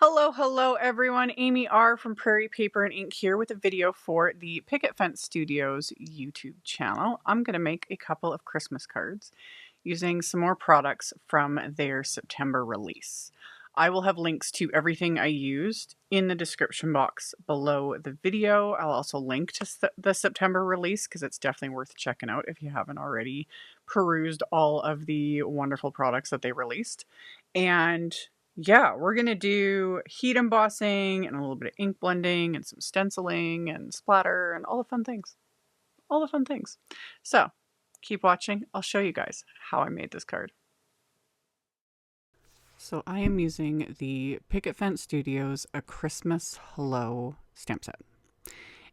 Hello everyone. AmyR from Prairie Paper and Ink here with a video for the Picket Studios YouTube channel. I'm going to make a couple of Christmas cards using some more products from their September release. I will have links to everything I used in the description box below the video. I'll also link to the September release because it's definitely worth checking out if you haven't already perused all of the wonderful products that they released. And yeah, we're going to do heat embossing and a little bit of ink blending and some stenciling and splatter and all the fun things. All the fun things. So keep watching. I'll show you guys how I made this card. So I am using the Picket Studios A Christmas Hello stamp set.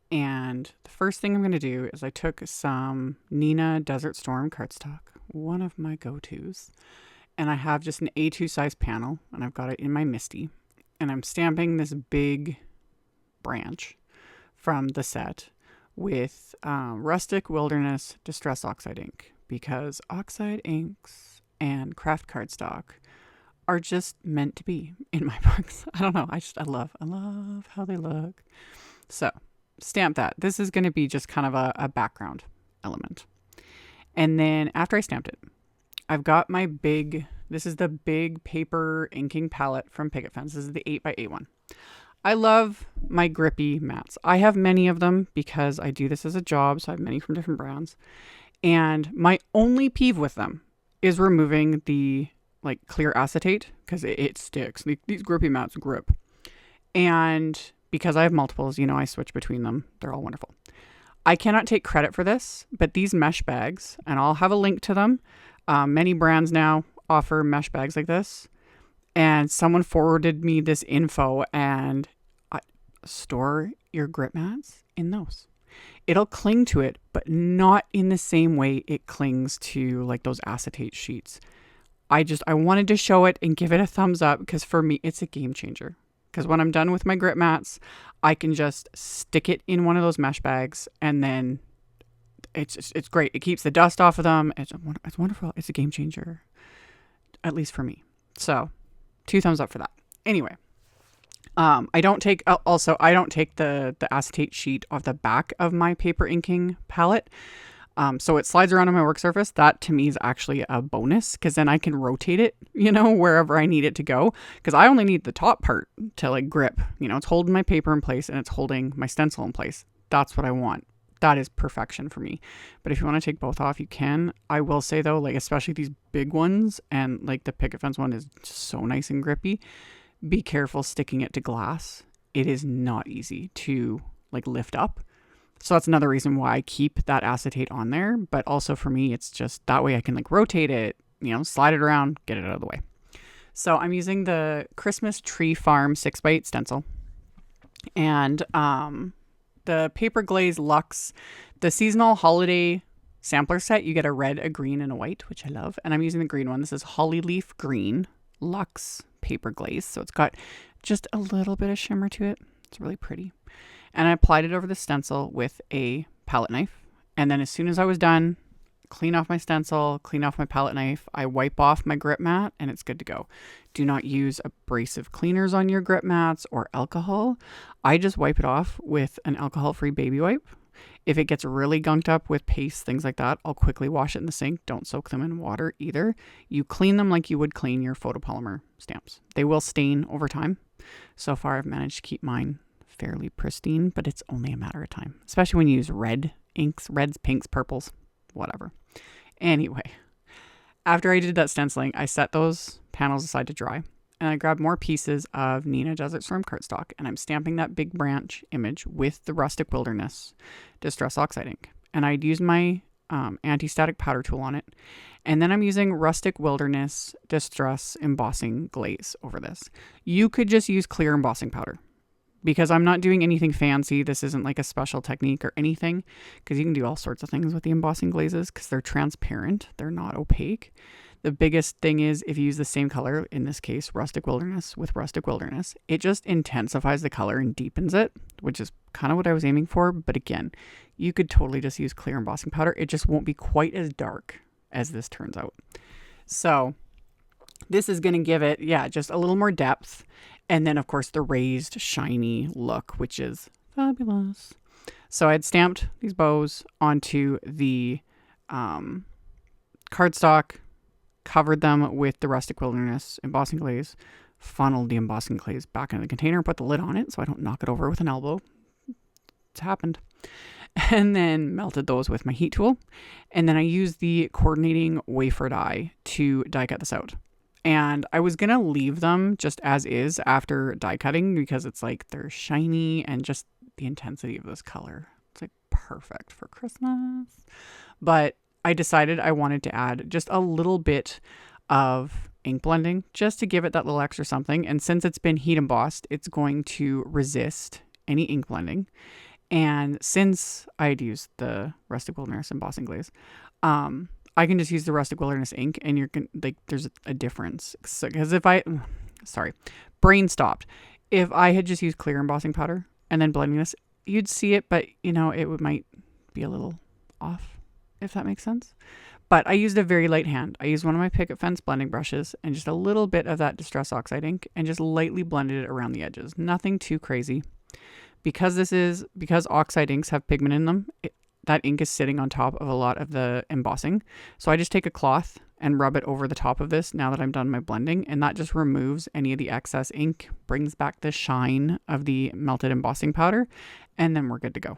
And the first thing I'm going to do is I took some Neenah Desert Storm cardstock, one of my go-tos. And I have just an A2 size panel, and I've got it in my MISTI. And I'm stamping this big branch from the set with Rustic Wilderness Distress Oxide ink, because Oxide inks and craft cardstock are just meant to be in my books. I don't know. I love how they look. So stamp that. This is going to be just kind of a background element. And then after I stamped it, I've got my this is the big paper inking palette from Picket. This is the 8x8 one. I love my grippy mats. I have many of them because I do this as a job, so I have many from different brands. And my only peeve with them is removing the clear acetate because it sticks. These grippy mats grip. And because I have multiples, I switch between them. They're all wonderful. I cannot take credit for this, but these mesh bags, and I'll have a link to them. Many brands now offer mesh bags like this, and someone forwarded me this info, and store your grip mats in those. It'll cling to it, but not in the same way it clings to those acetate sheets. I wanted to show it and give it a thumbs up because for me, it's a game changer. Because when I'm done with my grip mats, I can just stick it in one of those mesh bags, and then it's great. It keeps the dust off of them. It's wonderful. It's a game changer, at least for me. So 2 thumbs up for that. Anyway, I don't take the acetate sheet off the back of my paper inking palette. So it slides around on my work surface. That to me is actually a bonus because then I can rotate it, wherever I need it to go. Because I only need the top part to grip. It's holding my paper in place and it's holding my stencil in place. That's what I want. That is perfection for me. But if you want to take both off, you can. I will say though, especially these big ones, and the Picket one is just so nice and grippy. Be careful sticking it to glass. It is not easy to lift up. So that's another reason why I keep that acetate on there. But also for me, it's just that way I can rotate it, slide it around, get it out of the way. So I'm using the Christmas Tree Farm 6x8 stencil. And the Paper Glaze Luxe, the seasonal holiday sampler set, you get a red, a green, and a white, which I love. And I'm using the green one. This is Holly Leaf Green Luxe Paper Glaze. So it's got just a little bit of shimmer to it. It's really pretty. And I applied it over the stencil with a palette knife. And then as soon as I was done, clean off my stencil, clean off my palette knife, I wipe off my grip mat, and it's good to go. Do not use abrasive cleaners on your grip mats or alcohol. I just wipe it off with an alcohol-free baby wipe. If it gets really gunked up with paste, things like that, I'll quickly wash it in the sink. Don't soak them in water either. You clean them like you would clean your photopolymer stamps. They will stain over time. So far, I've managed to keep mine fairly pristine, but it's only a matter of time, especially when you use red inks, reds, pinks, purples, whatever. Anyway, after I did that stenciling, I set those panels aside to dry, and I grabbed more pieces of Neenah Desert Storm cardstock, and I'm stamping that big branch image with the Rustic Wilderness Distress Oxide ink. And I'd use my anti-static powder tool on it, and then I'm using Rustic Wilderness Distress Embossing Glaze over this. You could just use clear embossing powder, because I'm not doing anything fancy. This isn't a special technique or anything, because you can do all sorts of things with the embossing glazes because they're transparent. They're not opaque. The biggest thing is if you use the same color, in this case, Rustic Wilderness with Rustic Wilderness, it just intensifies the color and deepens it, which is kind of what I was aiming for. But again, you could totally just use clear embossing powder. It just won't be quite as dark as this turns out. So this is going to give it, just a little more depth. And then, of course, the raised, shiny look, which is fabulous. So I had stamped these bows onto the cardstock, covered them with the Rustic Wilderness embossing glaze, funneled the embossing glaze back into the container and put the lid on it so I don't knock it over with an elbow. It's happened. And then melted those with my heat tool. And then I used the coordinating wafer die to die cut this out. And I was going to leave them just as is after die cutting because it's like they're shiny and just the intensity of this color. It's like perfect for Christmas. But I decided I wanted to add just a little bit of ink blending just to give it that little extra something. And since it's been heat embossed, it's going to resist any ink blending. And since I had used the Rustic Wilderness embossing glaze, I can just use the Rustic Wilderness ink and there's a difference. Because brain stopped. If I had just used clear embossing powder and then blending this, you'd see it, but it might be a little off, if that makes sense. But I used a very light hand. I used one of my Picket Fence blending brushes and just a little bit of that Distress Oxide ink and just lightly blended it around the edges. Nothing too crazy. Because Oxide inks have pigment in them, that ink is sitting on top of a lot of the embossing. So I just take a cloth and rub it over the top of this now that I'm done my blending, and that just removes any of the excess ink, brings back the shine of the melted embossing powder, and then we're good to go.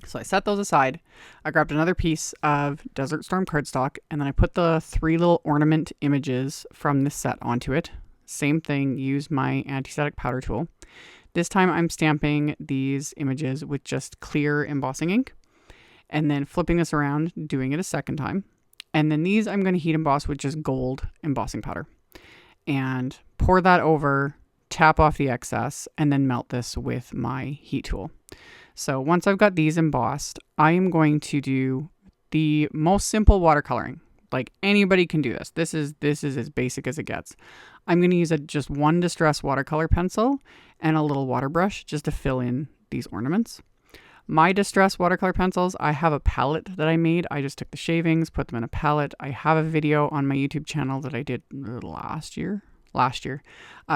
So I set those aside. I grabbed another piece of Desert Storm cardstock, and then I put the 3 little ornament images from this set onto it. Same thing, use my anti-static powder tool. This time I'm stamping these images with just clear embossing ink and then flipping this around, doing it a second time. And then these I'm going to heat emboss with just gold embossing powder and pour that over, tap off the excess, and then melt this with my heat tool. So once I've got these embossed, I am going to do the most simple watercoloring. Like anybody can do this. This is as basic as it gets. I'm going to use just one Distress watercolor pencil and a little water brush just to fill in these ornaments. My Distress watercolor pencils, I have a palette that I made. I just took the shavings, put them in a palette. I have a video on my YouTube channel that I did last year,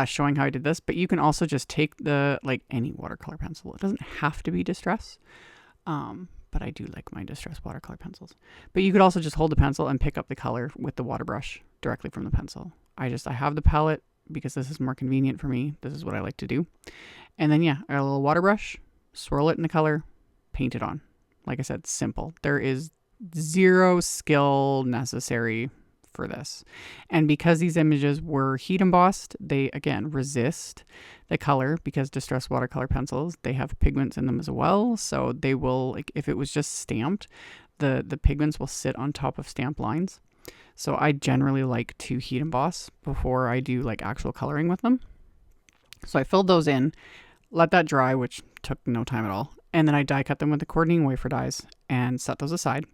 showing how I did this. But you can also just take any watercolor pencil. It doesn't have to be Distress. But I do like my Distress watercolor pencils. But you could also just hold the pencil and pick up the color with the water brush directly from the pencil. I have the palette because this is more convenient for me. This is what I like to do. And then, I got a little water brush, swirl it in the color, paint it on. Like I said, simple. There is zero skill necessary for this. And because these images were heat embossed, they, again, resist the color because Distress watercolor pencils, they have pigments in them as well. So they will, if it was just stamped, the pigments will sit on top of stamp lines. So I generally like to heat emboss before I do actual coloring with them. So I filled those in, let that dry, which took no time at all. And then I die cut them with the coordinating wafer dies and set those aside.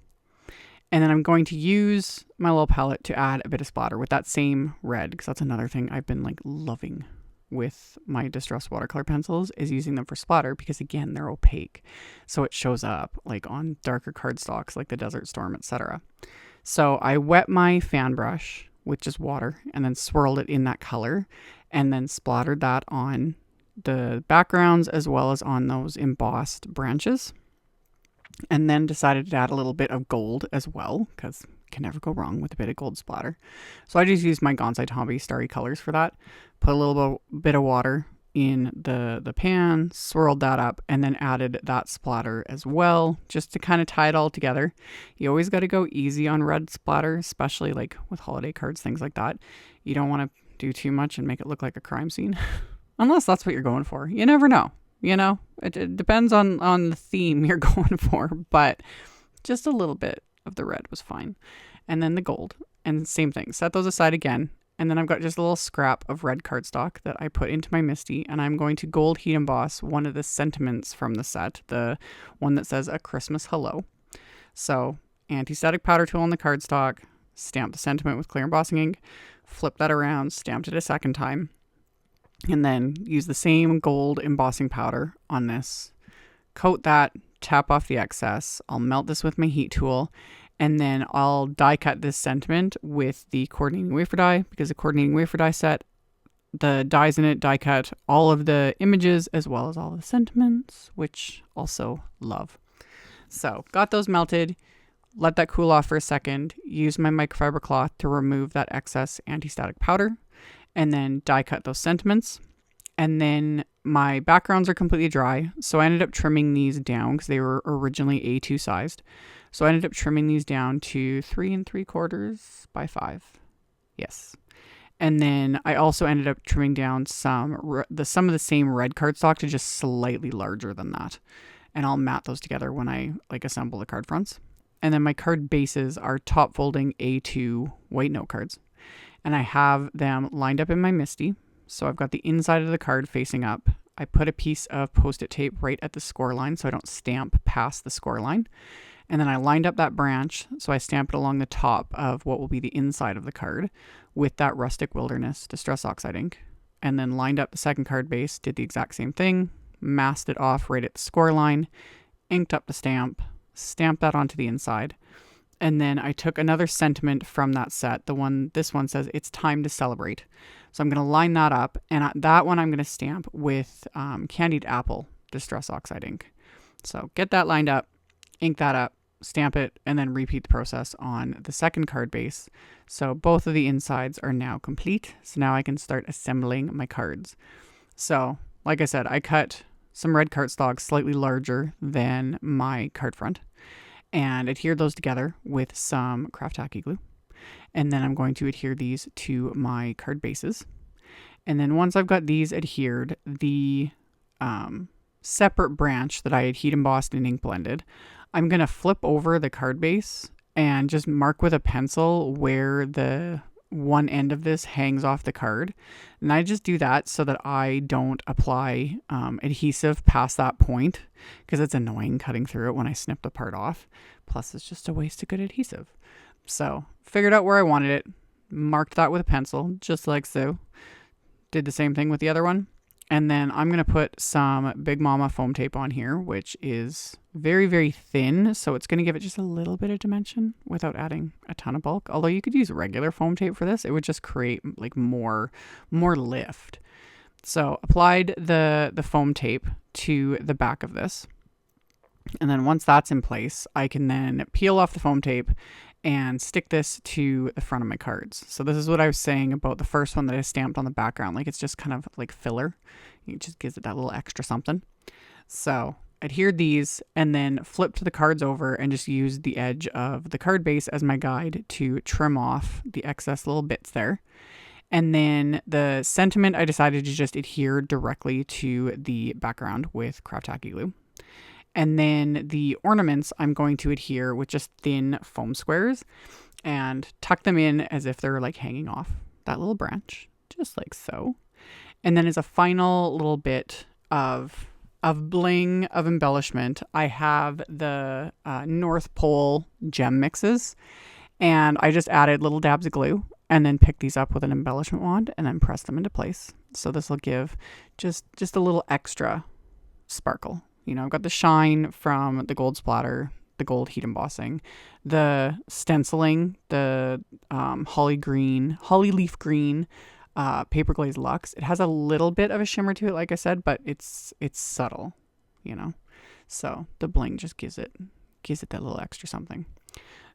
And then I'm going to use my little palette to add a bit of splatter with that same red, because that's another thing I've been loving with my Distress watercolor pencils is using them for splatter because, again, they're opaque. So it shows up on darker cardstocks like the Desert Storm, etc. So I wet my fan brush with just water and then swirled it in that color and then splattered that on the backgrounds as well as on those embossed branches. And then decided to add a little bit of gold as well because you can never go wrong with a bit of gold splatter. So I just used my Gansai Tombi Starry Colors for that. Put a little bit of water in the pan, swirled that up, and then added that splatter as well, just to kind of tie it all together. You always got to go easy on red splatter, especially with holiday cards, things like that. You don't want to do too much and make it look like a crime scene, unless that's what you're going for. You never know. It depends on the theme you're going for, but just a little bit of the red was fine. And then the gold, and same thing, set those aside again. And then I've got just a little scrap of red cardstock that I put into my MISTI, and I'm going to gold heat emboss one of the sentiments from the set, the one that says A Christmas Hello. So anti-static powder tool on the cardstock, stamp the sentiment with clear embossing ink, flip that around, stamped it a second time, and then use the same gold embossing powder on this, coat that, tap off the excess. I'll melt this with my heat tool, and then I'll die cut this sentiment with the coordinating wafer die, because the coordinating wafer die set, the dies in it, die cut all of the images as well as all the sentiments, which also love. So got those melted, let that cool off for a second, use my microfiber cloth to remove that excess anti-static powder, and then die cut those sentiments. And then my backgrounds are completely dry, so I ended up trimming these down because they were originally A2 sized. So I ended up trimming these down to 3 3/4 by 5. Yes. And then I also ended up trimming down some of the same red cardstock to just slightly larger than that. And I'll mat those together when I assemble the card fronts. And then my card bases are top folding A2 white note cards. And I have them lined up in my MISTI. So I've got the inside of the card facing up. I put a piece of Post-it tape right at the score line so I don't stamp past the score line. And then I lined up that branch, so I stamped it along the top of what will be the inside of the card with that Rustic Wilderness Distress Oxide ink. And then lined up the second card base, did the exact same thing, masked it off right at the score line, inked up the stamp, stamped that onto the inside. And then I took another sentiment from that set. This one says, "It's time to celebrate." So I'm going to line that up, and that one I'm going to stamp with Candied Apple Distress Oxide ink. So get that lined up, ink that up, stamp it, and then repeat the process on the second card base. So both of the insides are now complete. So now I can start assembling my cards. So like I said, I cut some red cardstock slightly larger than my card front and adhered those together with some craft tacky glue. And then I'm going to adhere these to my card bases. And then once I've got these adhered, the separate branch that I had heat embossed and ink blended, I'm going to flip over the card base and just mark with a pencil where the one end of this hangs off the card. And I just do that so that I don't apply adhesive past that point, because it's annoying cutting through it when I snip the part off. Plus, it's just a waste of good adhesive. So figured out where I wanted it, marked that with a pencil, just like so. Did the same thing with the other one. And then I'm going to put some Big Mama foam tape on here, which is very, very thin. So it's going to give it just a little bit of dimension without adding a ton of bulk. Although you could use regular foam tape for this. It would just create like more lift. So applied the foam tape to the back of this. And then once that's in place, I can then peel off the foam tape and stick this to the front of my cards. So this is what I was saying about the first one that I stamped on the background. Like it's just kind of like filler. It just gives it that little extra something. So adhered these and then flipped the cards over and just used the edge of the card base as my guide to trim off the excess little bits there. And then the sentiment, I decided to just adhere directly to the background with craft tacky glue. And then the ornaments, I'm going to adhere with just thin foam squares and tuck them in as if they're like hanging off that little branch, just like so. And then as a final little bit of bling, of embellishment, I have the North Pole gem mixes. And I just added little dabs of glue and then picked these up with an embellishment wand and then pressed them into place. So this will give just a little extra sparkle. You know, I've got the shine from the gold splatter, the gold heat embossing, the stenciling, the holly leaf green, paper glaze Luxe. It has a little bit of a shimmer to it, like I said, but it's subtle, you know. So the bling just gives it that little extra something.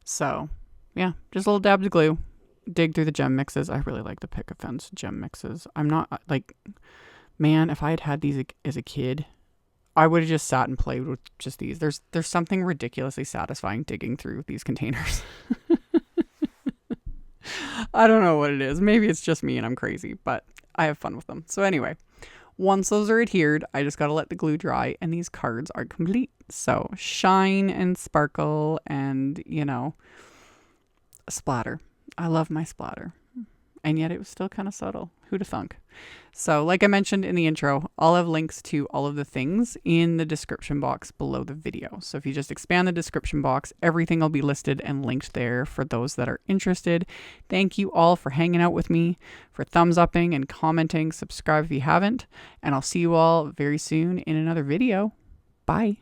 So yeah, just a little dabs of glue. Dig through the gem mixes. I really like the Picket Fence gem mixes. I'm not like, man, if I had these as a kid, I would have just sat and played with just these. There's something ridiculously satisfying digging through these containers. I don't know what it is. Maybe it's just me and I'm crazy, but I have fun with them. So anyway, once those are adhered, I just got to let the glue dry and these cards are complete. So shine and sparkle and, you know, splatter. I love my splatter. And yet it was still kind of subtle. Who'da thunk? So like I mentioned in the intro, I'll have links to all of the things in the description box below the video. So if you just expand the description box, everything will be listed and linked there for those that are interested. Thank you all for hanging out with me, for thumbs upping and commenting. Subscribe if you haven't. And I'll see you all very soon in another video. Bye.